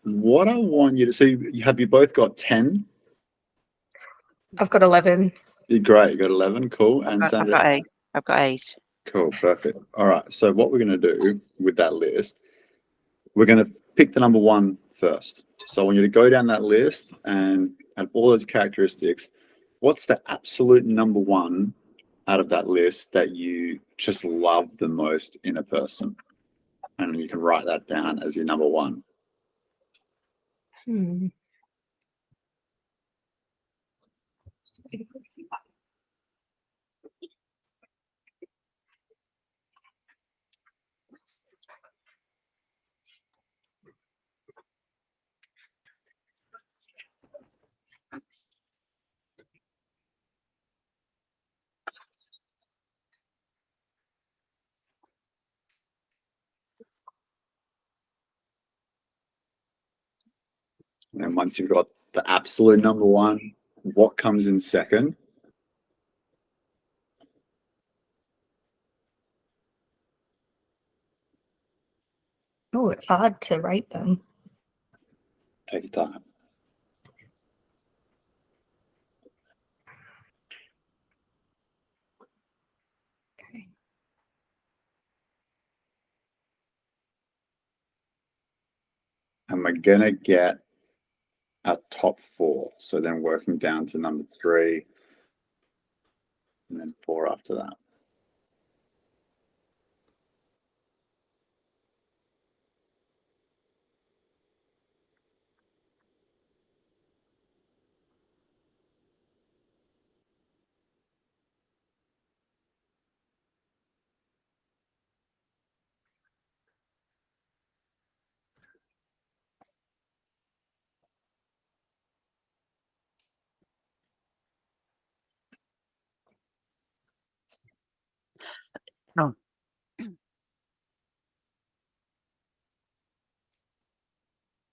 what I want you to see, have you both got 10? I've got 11. Great, you got 11, cool. And I've Sandra? got 8. I've got 8. Cool, perfect. All right, so what we're going to do with that list, we're going to pick the number 1 first. So I want you to go down that list and out of all those characteristics, what's the absolute number 1 out of that list that you just love the most in a person? And you can write that down as your number 1. And then once you've got the absolute number 1, what comes in second? Oh, it's hard to rate them. Take your time. Okay. And we're going to get our top 4. So then working down to number 3 and then 4 after that. Oh.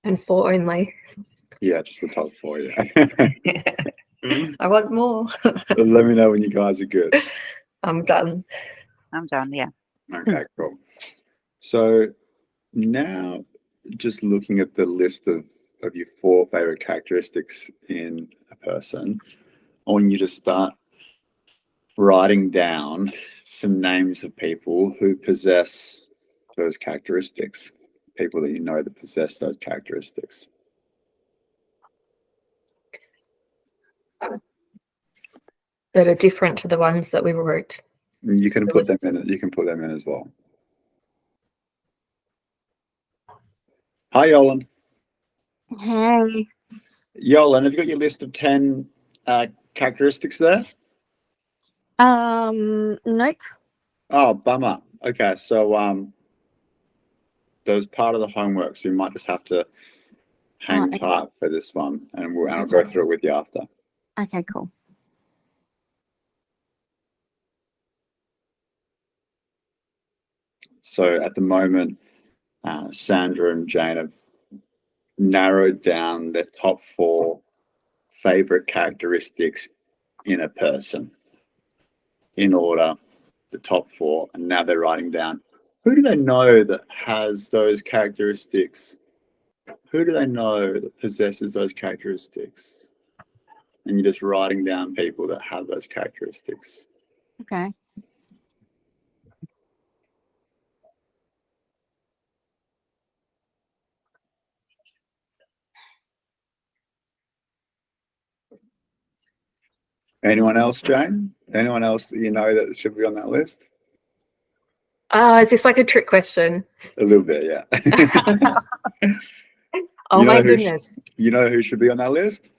And 4 only. Yeah, just the top 4, yeah. I want more. Let me know when you guys are good. I'm done. I'm done, yeah. Okay, cool. So now just looking at the list of your 4 favorite characteristics in a person, I want you to start writing down some names of people who possess those characteristics, people that you know that possess those characteristics. That are different to the ones that we wrote. You can put them in. You can put them in as well. Hi, Yolan. Hey. Yolan, have you got your list of 10 characteristics there? Nope. Oh, bummer. Okay, so that was part of the homework, so you might just have to hang tight for this one, and I'll go through it with you after. Okay, cool. So at the moment, Sandra and Jane have narrowed down their top 4 favorite characteristics in a person in order, the top 4, and now they're writing down who do they know that has those characteristics. Who do they know that possesses those characteristics? And you're just writing down people that have those characteristics. Okay. Anyone else, Jane? Anyone else that you know that should be on that list? Is this like a trick question? A little bit, yeah. Oh my goodness. You know who should be on that list?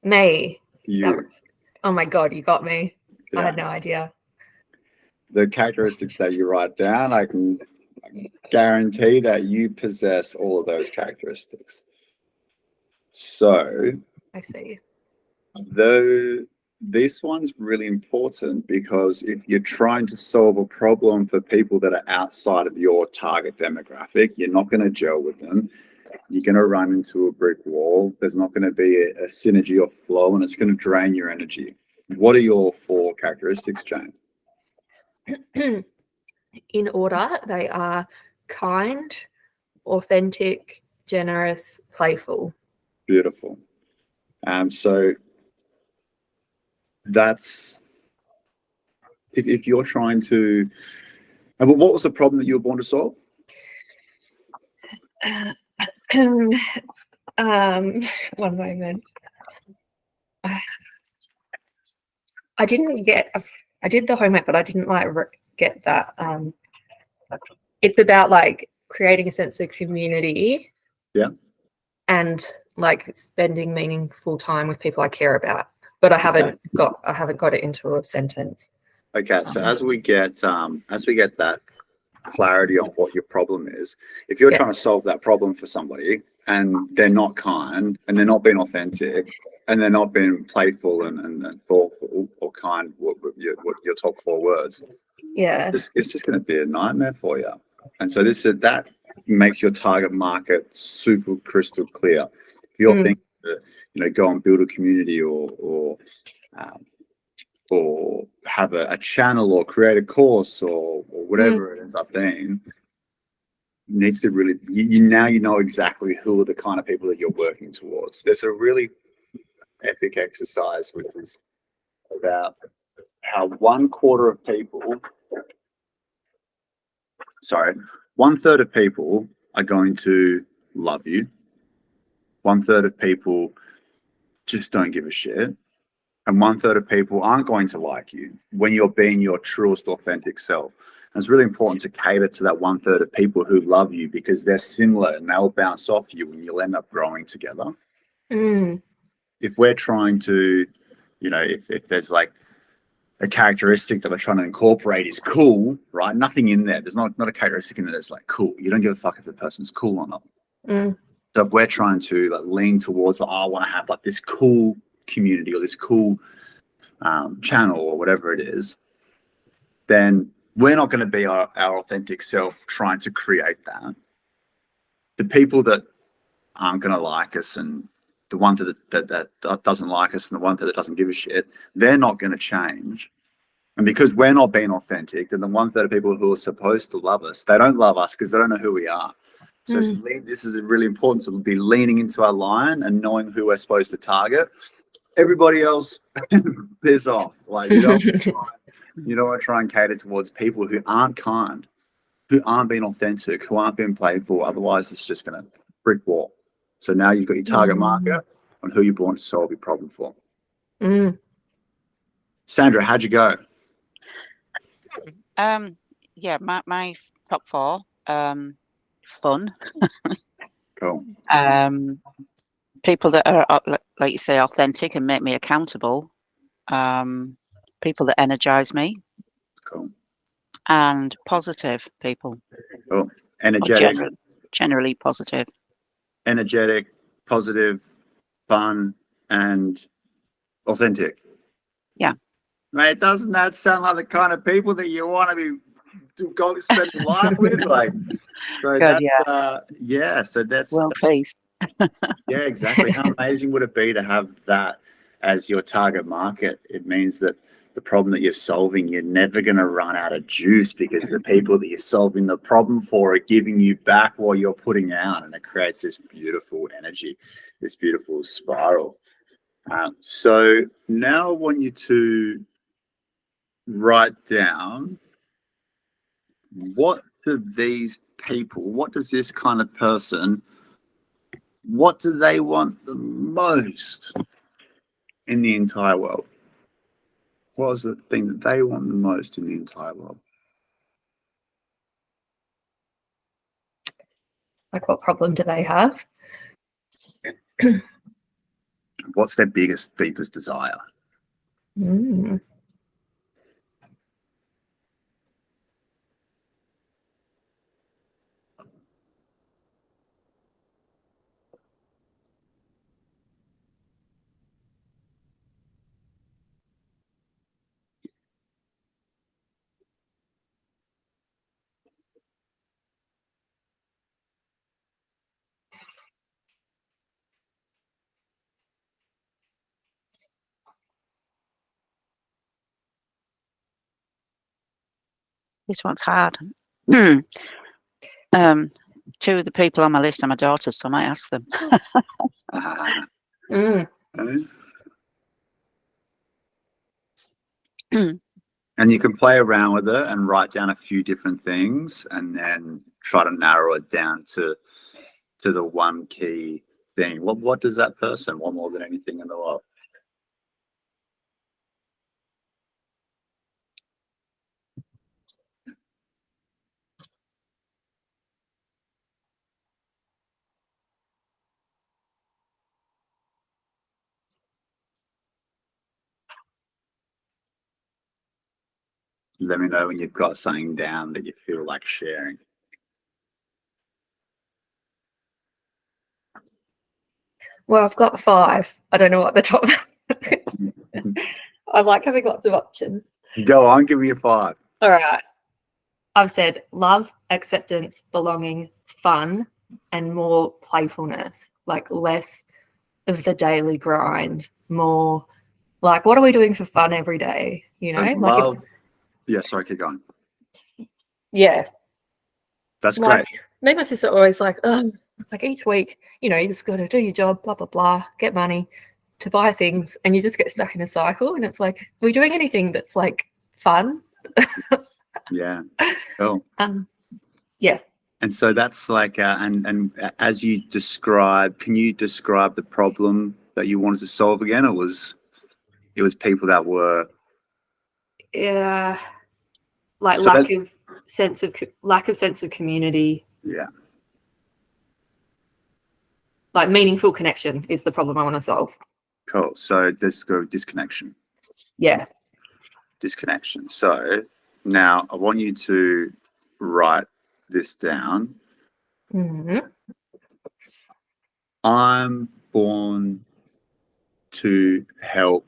Me. You. Oh my God, you got me. Yeah. I had no idea. The characteristics that you write down, I can guarantee that you possess all of those characteristics. So I see. this one's really important because if you're trying to solve a problem for people that are outside of your target demographic, you're not going to gel with them. You're going to run into a brick wall. There's not going to be a synergy or flow, and it's going to drain your energy. What are your 4 characteristics, Jane? In order, they are kind, authentic, generous, playful. Beautiful. So that's if you're trying to. And what was the problem that you were born to solve? One moment. I didn't get. I did the homework, but I didn't get that. It's about like creating a sense of community. Yeah. And like spending meaningful time with people I care about, but I haven't got it into a sentence. Okay, so as we get that clarity on what your problem is, if you're trying to solve that problem for somebody and they're not kind and they're not being authentic and they're not being playful and thoughtful or kind, what your top 4 words, it's just going to be a nightmare for you. And so that makes your target market super crystal clear. If you're thinking to, go and build a community or have a channel or create a course or whatever it ends up being, needs to really you know exactly who are the kind of people that you're working towards. There's a really epic exercise which is about how 1/3 of people, sorry, 1/3 of people are going to love you. 1/3 of people just don't give a shit. And 1/3 of people aren't going to like you when you're being your truest, authentic self. And it's really important to cater to that 1/3 of people who love you because they're similar and they'll bounce off you and you'll end up growing together. If we're trying to, if there's like a characteristic that we're trying to incorporate is cool, right? Nothing in there. There's not a characteristic in there that's like cool. You don't give a fuck if the person's cool or not. So if we're trying to like lean towards, I want to have like this cool community or this cool channel or whatever it is, then we're not going to be our authentic self trying to create that. The people that aren't going to like us and the one that doesn't like us and the one that doesn't give a shit, they're not going to change. And because we're not being authentic, then the 1/3 of people who are supposed to love us, they don't love us because they don't know who we are. So this is really important to be leaning into our line and knowing who we're supposed to target. Everybody else, piss off. Like you don't want to try and cater towards people who aren't kind, who aren't being authentic, who aren't being playful. Otherwise, it's just going to brick wall. So now you've got your target market on who you're born to solve your problem for. Sandra, how'd you go? Yeah, my top 4. Fun. Cool. People that are, like you say, authentic and make me accountable. People that energize me. Cool. And positive people. Cool. Energetic. Generally positive. Energetic, positive, fun, and authentic. Yeah. Mate, doesn't that sound like the kind of people that you want to be spending life with? Like, so good, so that's well pleased. Yeah, exactly. How amazing would it be to have that as your target market? It means that the problem that you're solving, you're never going to run out of juice because the people that you're solving the problem for are giving you back what you're putting out, and it creates this beautiful energy, this beautiful spiral. So now I want you to write down what does this kind of person, what do they want the most in the entire world? What is the thing that they want the most in the entire world? Like, what problem do they have? What's their biggest, deepest desire? This one's hard. Two of the people on my list are my daughters, so I might ask them. Ah, Mm. okay. And you can play around with it and write down a few different things and then try to narrow it down to the one key thing. What does that person want more than anything in the world? Let me know when you've got something down that you feel like sharing. Well, I've got 5. I don't know what the top. I like having lots of options. Go on, give me a 5. All right. I've said love, acceptance, belonging, fun, and more playfulness, like less of the daily grind, more like what are we doing for fun every day? You know, I like if, love. Yeah, sorry, keep going. yeah. That's Like great. me and my sister are always like, like each week, you know, you just got to do your job, blah, blah, blah, get money to buy things. And you just get stuck in a cycle. And it's like, are we doing anything that's like fun? Yeah. Cool. Yeah. And so that's like, and as you describe, can you describe the problem that you wanted to solve again? It was people that were. Yeah. Like So lack of sense of community. Yeah. Like meaningful connection is the problem I want to solve. Cool. So let's go disconnection. Yeah. Disconnection. So now I want you to write this down. Mm-hmm. I'm born to help.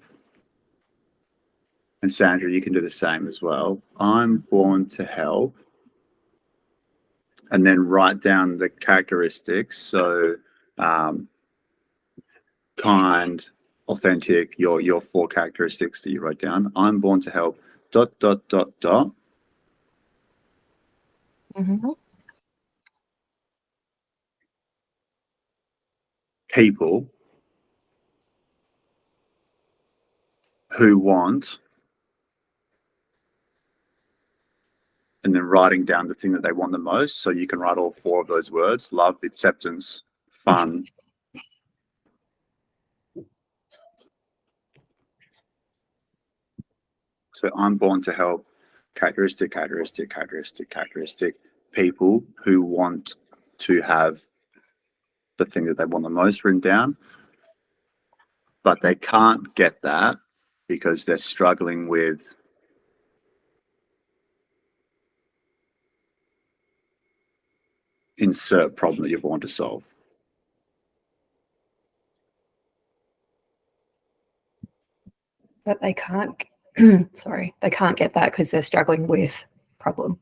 And Sandra, you can do the same as well. I'm born to help. And then write down the characteristics. So kind, authentic, your 4 characteristics that you wrote down. I'm born to help. ... Mm-hmm. People who want, and then writing down the thing that they want the most. So you can write all 4 of those words: love, acceptance, fun. So I'm born to help. Characteristic. People who want to have the thing that they want the most written down, but they can't get that because they're struggling with insert problem that you want to solve. But they can't, sorry, they can't get that because they're struggling with problem.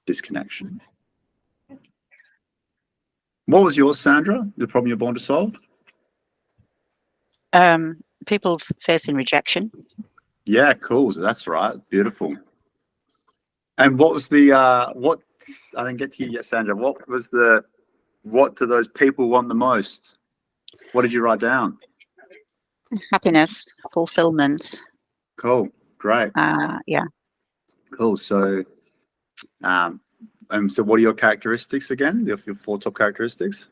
Disconnection. What was yours, Sandra? The problem you're born to solve? People facing rejection. Yeah, cool. So that's right. Beautiful. And what was the what? I didn't get to you yet, Sandra. What was the what do those people want the most? What did you write down? Happiness, fulfillment. Cool. Great. Yeah. Cool. So, so what are your characteristics again? Your 4 top characteristics?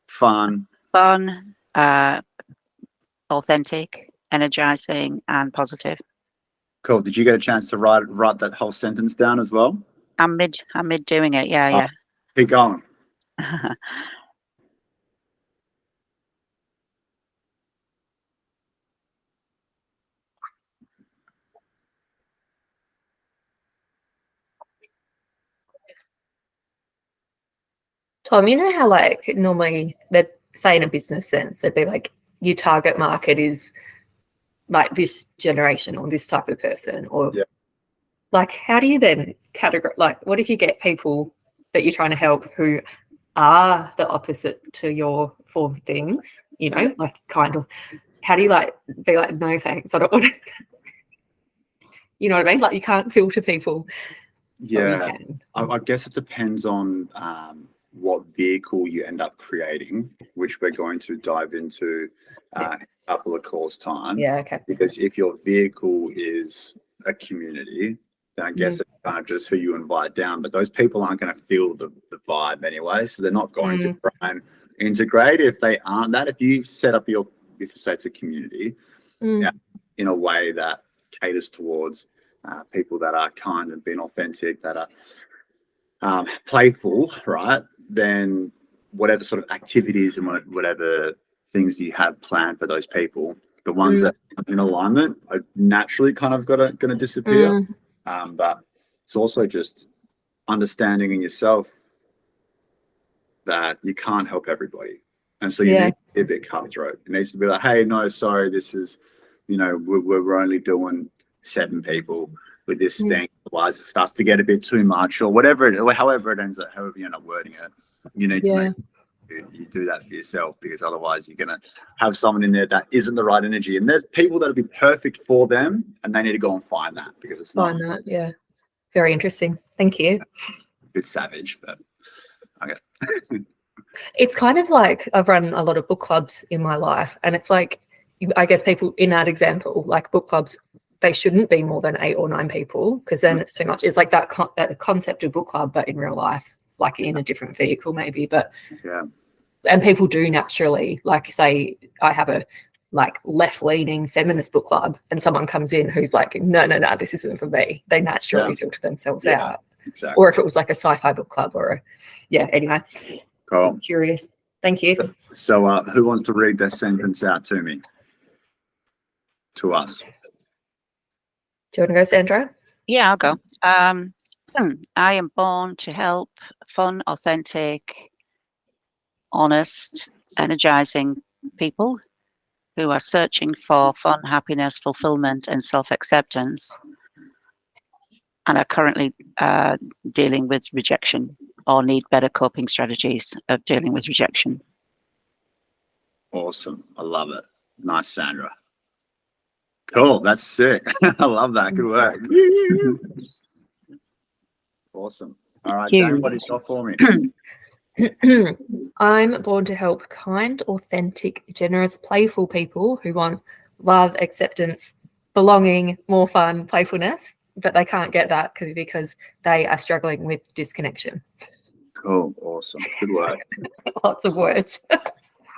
Fun. Fun, authentic, energizing, and positive. Cool. Did you get a chance to write that whole sentence down as well? I'm mid doing it. Yeah. Keep going. Tom, you know how like normally they'd say in a business sense, they'd be like, your target market is like this generation or this type of person, or like how do you then categorize, like what if you get people that you're trying to help who are the opposite to your 4 things, you know, like kind of, how do you like be like, no thanks, I don't want to, you know what I mean? Like you can't filter people. Yeah, I guess it depends on what vehicle you end up creating, which we're going to dive into a couple of calls time. Yeah, okay. Because if your vehicle is a community, then I guess it's kind of just who you invite down, but those people aren't going to feel the vibe anyway, so they're not going to try and integrate if they aren't that. If you set up if you say it's a community, in a way that caters towards people that are kind and being authentic, that are playful, right? Then whatever sort of activities and whatever things you have planned for those people, the ones that are in alignment are naturally kind of going to disappear. But it's also just understanding in yourself that you can't help everybody. And so you need to be a bit cutthroat. It needs to be like, hey, no, sorry, this is, we're only doing 7 people with this thing. Otherwise it starts to get a bit too much, or however it ends up, however you end up wording it. You need to make you do that for yourself, because otherwise you're going to have someone in there that isn't the right energy. And there's people that'll be perfect for them, and they need to go and find that, because it's not. Find that, yeah. Very interesting. Thank you. A bit savage, but okay. It's kind of like I've run a lot of book clubs in my life, and it's like, I guess people in that example, like book clubs, they shouldn't be more than 8 or 9 people, because then it's too much. It's like that concept of book club, but in real life, like in a different vehicle maybe. But and people do naturally, like, say I have a like left-leaning feminist book club, and someone comes in who's like, no, this isn't for me. They naturally filter themselves out. Exactly. Or if it was like a sci-fi book club or anyway. Cool. So I'm curious. Thank you. So who wants to read that sentence out to me? To us. Do you want to go, Sandra? Yeah, I'll go. I am born to help fun, authentic, honest, energizing people who are searching for fun, happiness, fulfillment, and self-acceptance, and are currently dealing with rejection or need better coping strategies of dealing with rejection. Awesome. I love it. Nice, Sandra. Cool. That's sick. I love that. Good work. Awesome. All right, Jane, what have you got for me? I'm born to help kind, authentic, generous, playful people who want love, acceptance, belonging, more fun, playfulness, but they can't get that because they are struggling with disconnection. Cool. Awesome. Good work. Lots of words.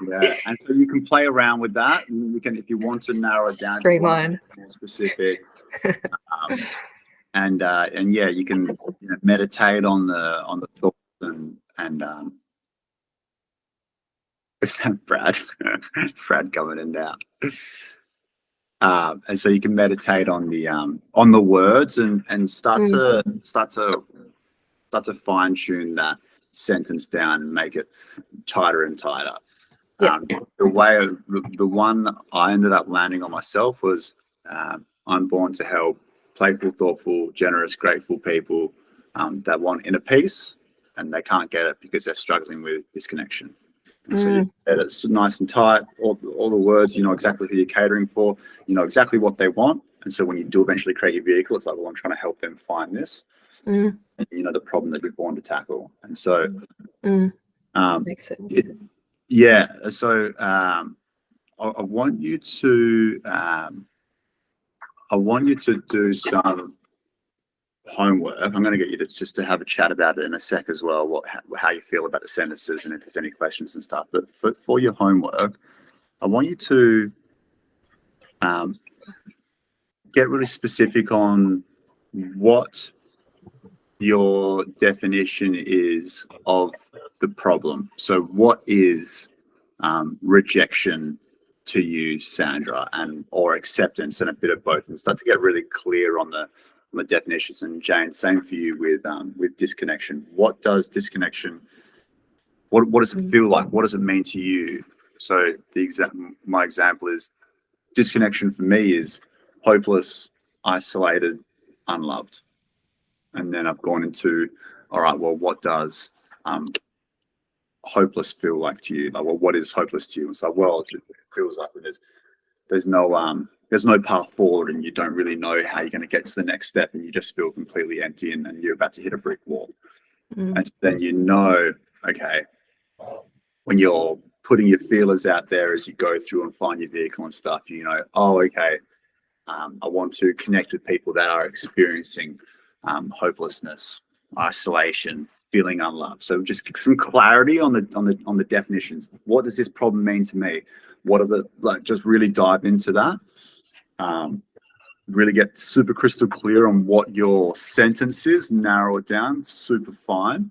Yeah, and so you can play around with that, and you can, if you want to narrow it down, Streamline. more specific, and yeah, you can meditate on the thoughts and is that Brad? Brad coming in now. And so you can meditate on the words and start to fine tune that sentence down and make it tighter and tighter. The one I ended up landing on myself was I'm born to help playful, thoughtful, generous, grateful people that want inner peace, and they can't get it because they're struggling with disconnection. And so you get it nice and tight, all the words, you know exactly who you're catering for, you know exactly what they want. And so when you do eventually create your vehicle, it's like, well, I'm trying to help them find this, and, you know, the problem that you're born to tackle. And so Makes sense. Yeah, so I want you to do some homework. I'm going to get you to just to have a chat about it in a sec as well. How you feel about the sentences and if there's any questions and stuff. But for your homework, I want you to get really specific on what your definition is of the problem. So what is rejection to you, Sandra, or acceptance, and a bit of both, and start to get really clear on the definitions. And Jane, same for you with disconnection. What does disconnection, what does it feel like? What does it mean to you? So my example is disconnection for me is hopeless, isolated, unloved. And then I've gone into, all right, well, what does hopeless feel like to you? Like, well, what is hopeless to you? It's like, well, it feels like there's no path forward, and you don't really know how you're going to get to the next step, and you just feel completely empty, and you're about to hit a brick wall. And then okay, when you're putting your feelers out there as you go through and find your vehicle and stuff, you know, oh, okay, I want to connect with people that are experiencing hopelessness, isolation, feeling unloved. So just some clarity on the definitions. What does this problem mean to me? What are the, like, just really dive into that. Really get super crystal clear on what your sentence is, narrow it down, super fine.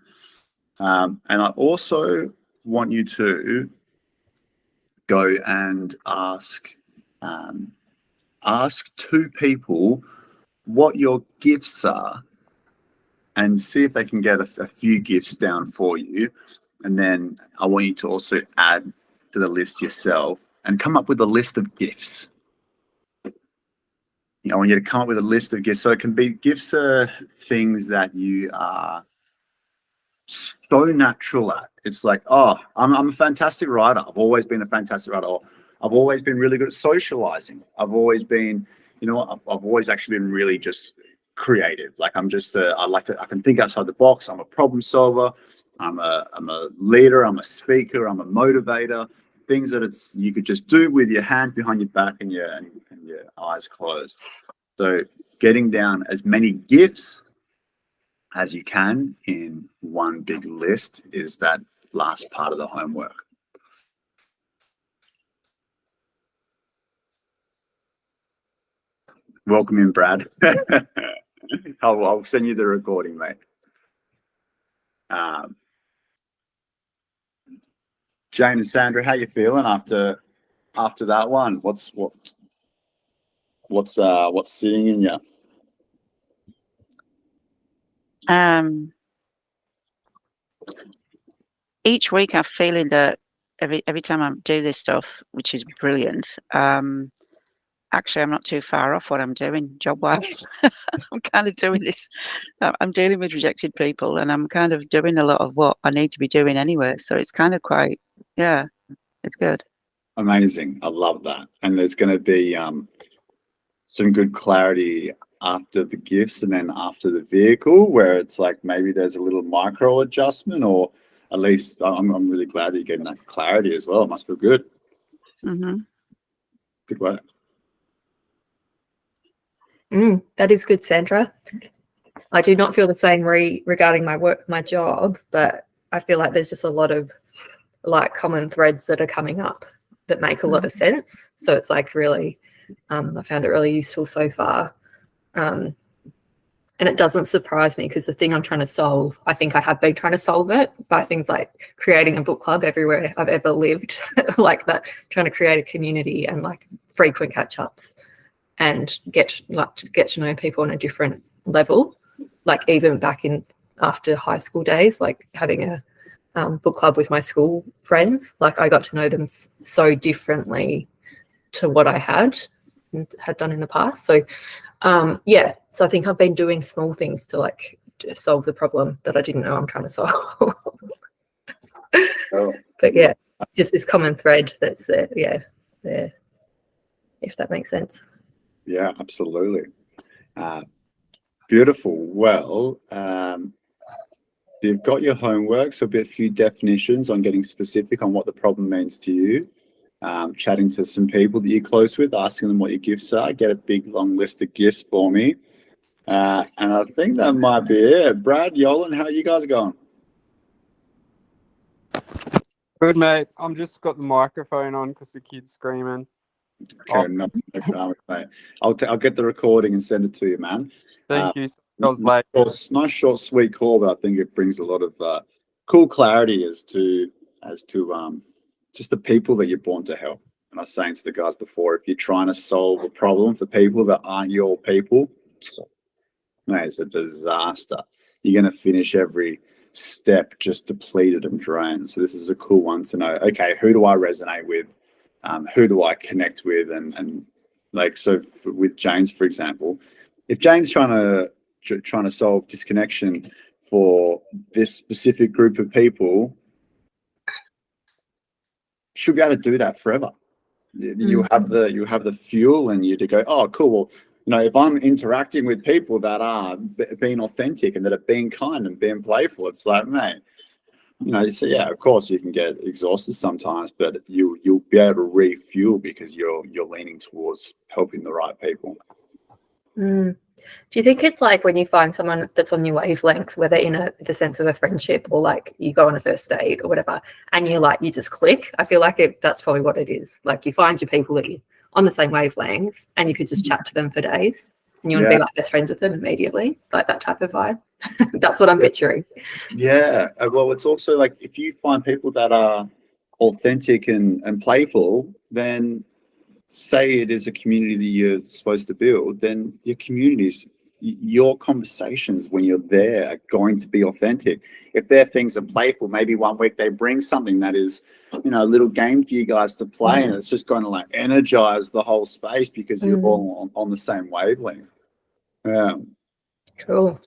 And I also want you to go and ask two people what your gifts are and see if they can get a few gifts down for you. And then I want you to also add to the list yourself and come up with a list of gifts. You know, I want you to come up with a list of gifts. So it can be gifts are things that you are so natural at. It's like, oh, I'm a fantastic writer. I've always been a fantastic writer. Or I've always been really good at socializing. I've always been, you know, I've always actually been really just creative. Like I'm just, I can think outside the box. I'm a problem solver. I'm a leader. I'm a speaker. I'm a motivator. Things that you could just do with your hands behind your back and your eyes closed. So getting down as many gifts as you can in one big list is that last part of the homework. Welcome in, Brad. I'll send you the recording, mate. Jane and Sandra, how you feeling after that one? What's sitting in you? Each week I'm feeling that every time I do this stuff, which is brilliant, actually I'm not too far off what I'm doing job-wise. I'm kind of doing this. I'm dealing with rejected people and I'm kind of doing a lot of what I need to be doing anyway. So it's kind of quite, yeah, it's good. Amazing. I love that. And there's going to be some good clarity after the gifts and then after the vehicle, where it's like maybe there's a little micro adjustment, or at least I'm really glad that you're getting that clarity as well. It must feel good. Mm-hmm. Good work. That is good, Sandra. I do not feel the same regarding my job, but I feel like there's just a lot of like common threads that are coming up that make a lot of sense. So it's like really, I found it really useful so far. And it doesn't surprise me because the thing I'm trying to solve, I think I have been trying to solve it by things like creating a book club everywhere I've ever lived, like that, trying to create a community and like frequent catch-ups and get to know people on a different level, like even back in after high school days, like having a book club with my school friends, like I got to know them so differently to what I had done in the past. So so I think I've been doing small things to like solve the problem that I didn't know I'm trying to solve. But yeah, just this common thread that's there, if that makes sense. Yeah, absolutely. Beautiful. Well, you've got your homework, so a few definitions on getting specific on what the problem means to you. Chatting to some people that you're close with, asking them what your gifts are. Get a big long list of gifts for me. And I think that might be it. Brad, Yolan, how are you guys going? Good, mate. I'm just got the microphone on because the kid's screaming. Okay, no dramas, mate. I'll get the recording and send it to you, man. Thank you. I was late. Nice, short, sweet call, but I think it brings a lot of cool clarity as to just the people that you're born to help. And I was saying to the guys before, if you're trying to solve a problem for people that aren't your people, mate, it's a disaster. You're going to finish every step just depleted and drained. So this is a cool one to know, okay, who do I resonate with? Who do I connect with? And like, so with James, for example, if Jane's trying to solve disconnection for this specific group of people, she'll be able to do that forever. You have the fuel and you to go, oh, cool. Well, you know, if I'm interacting with people that are being authentic and that are being kind and being playful, it's like, mate, So yeah, of course you can get exhausted sometimes, but you'll be able to refuel because you're leaning towards helping the right people. Mm. Do you think it's like when you find someone that's on your wavelength, whether in the sense of a friendship or like you go on a first date or whatever, and you just click? I feel like that's probably what it is. Like you find your people that you're on the same wavelength and you could just chat to them for days and you want to be like best friends with them immediately, like that type of vibe. That's what I'm picturing. Yeah. Well, it's also like if you find people that are authentic and playful, then say it is a community that you're supposed to build, then your communities, your conversations when you're there are going to be authentic. If their things are playful, maybe one week they bring something that is, a little game for you guys to play, and it's just going to like energize the whole space because you're all on the same wavelength. Yeah. Cool.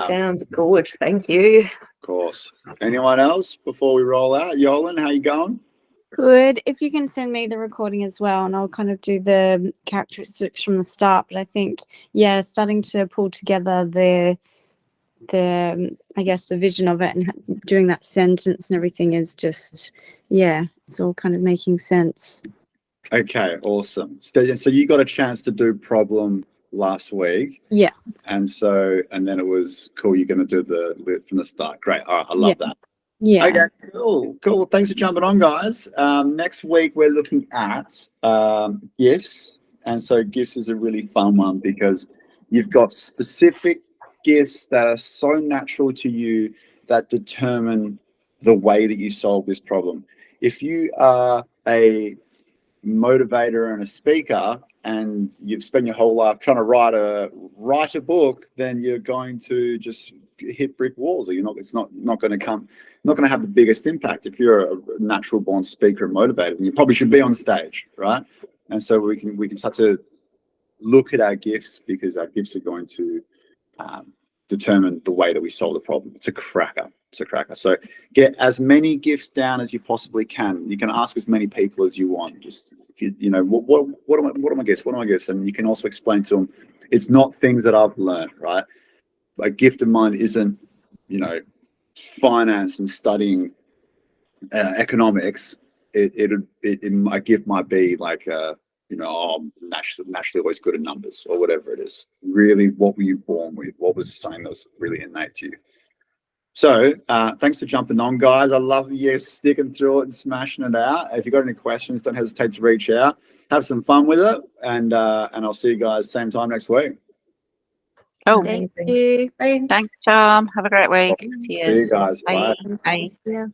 Sounds good. Thank you. Of course. Anyone else before we roll out? Yolan, how you going? Good. If you can send me the recording as well, and I'll kind of do the characteristics from the start. But I think, starting to pull together the I guess the vision of it and doing that sentence and everything is just, it's all kind of making sense. Okay, awesome. So you got a chance to do problem last week. Yeah. And then it was cool. You're going to do the from the start. Great. All right. I love that. Yeah. Okay, cool. Well, thanks for jumping on, guys. Next week, we're looking at gifts. And so gifts is a really fun one because you've got specific gifts that are so natural to you that determine the way that you solve this problem. If you are a motivator and a speaker and you've spent your whole life trying to write a book, then you're going to just hit brick walls, or it's not going to have the biggest impact. If you're a natural born speaker and motivator, then you probably should be on stage, right? And so we can start to look at our gifts because our gifts are going to determine the way that we solve the problem. It's a cracker. So get as many gifts down as you possibly can. You can ask as many people as you want. Just what are my gifts? What are my gifts? And you can also explain to them it's not things that I've learned, right? A gift of mine isn't, finance and studying economics. A gift might be like, I'm naturally always good at numbers or whatever it is. Really, what were you born with? What was something that was really innate to you? So thanks for jumping on, guys. I love you sticking through it and smashing it out. If you've got any questions, don't hesitate to reach out. Have some fun with it, and I'll see you guys same time next week. Oh, Amazing. Thank you. thanks, Tom. Have a great week. See you Cheers. guys. Bye. Bye. Yeah.